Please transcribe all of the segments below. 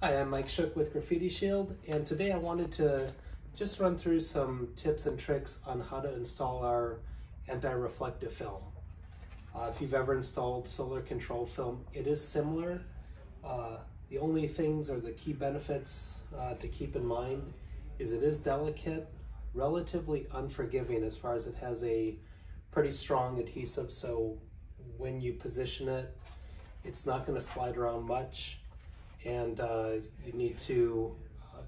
Hi, I'm Mike Shook with Graffiti Shield, and today I wanted to just run through some tips and tricks on how to install our anti-reflective film. If you've ever installed solar control film, it is similar. The only things or the key benefits to keep in mind is it is delicate, relatively unforgiving as far as it has a pretty strong adhesive, so when you position it, it's not going to slide around much. And you need to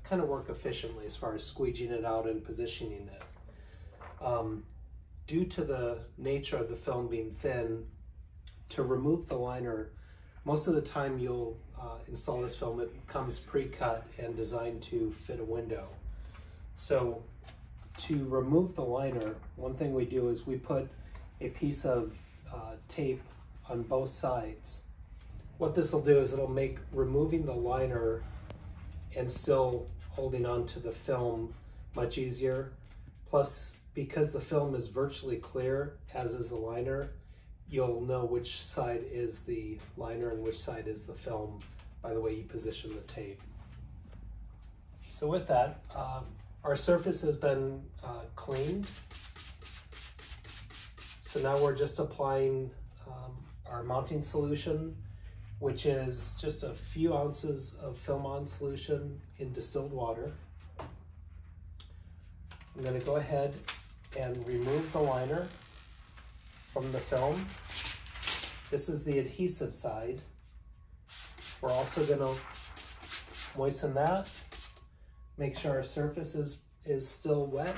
kind of work efficiently as far as squeegeeing it out and positioning it. Due to the nature of the film being thin, to remove the liner, most of the time you'll install this film, it comes pre-cut and designed to fit a window. So to remove the liner, one thing we do is we put a piece of tape on both sides. What this will do is it'll make removing the liner and still holding on to the film much easier. Plus, because the film is virtually clear, as is the liner, you'll know which side is the liner and which side is the film by the way you position the tape. So with that, our surface has been cleaned. So now we're just applying our mounting solution, which is just a few ounces of film-on solution in distilled water. I'm going to go ahead and remove the liner from the film. This is the adhesive side. We're also going to moisten that, make sure our surface is still wet.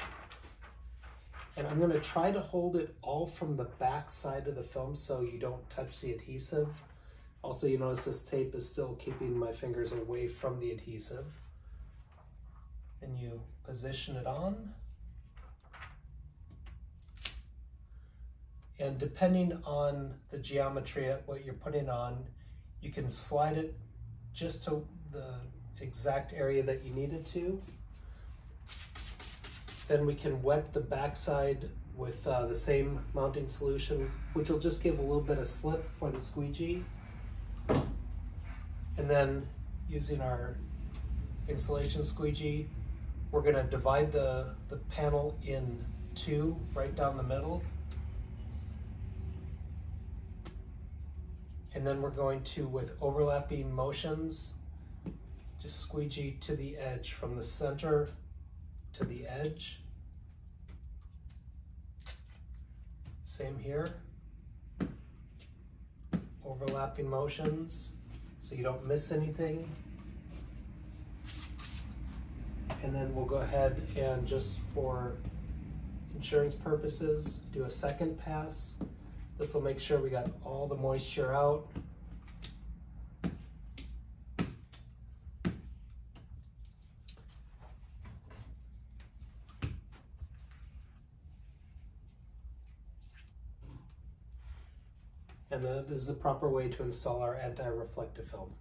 And I'm going to try to hold it all from the back side of the film so you don't touch the adhesive. Also, you notice this tape is still keeping my fingers away from the adhesive. And you position it on. And depending on the geometry of what you're putting on, you can slide it just to the exact area that you need it to. Then we can wet the backside with the same mounting solution, which will just give a little bit of slip for the squeegee. And then using our installation squeegee, we're going to divide the panel in two right down the middle. And then we're going to, with overlapping motions, just squeegee to the edge, from the center to the edge. Same here. Overlapping motions so you don't miss anything. And then we'll go ahead and, just for insurance purposes, do a second pass. This will make sure we got all the moisture out. And that is the proper way to install our anti-reflective film.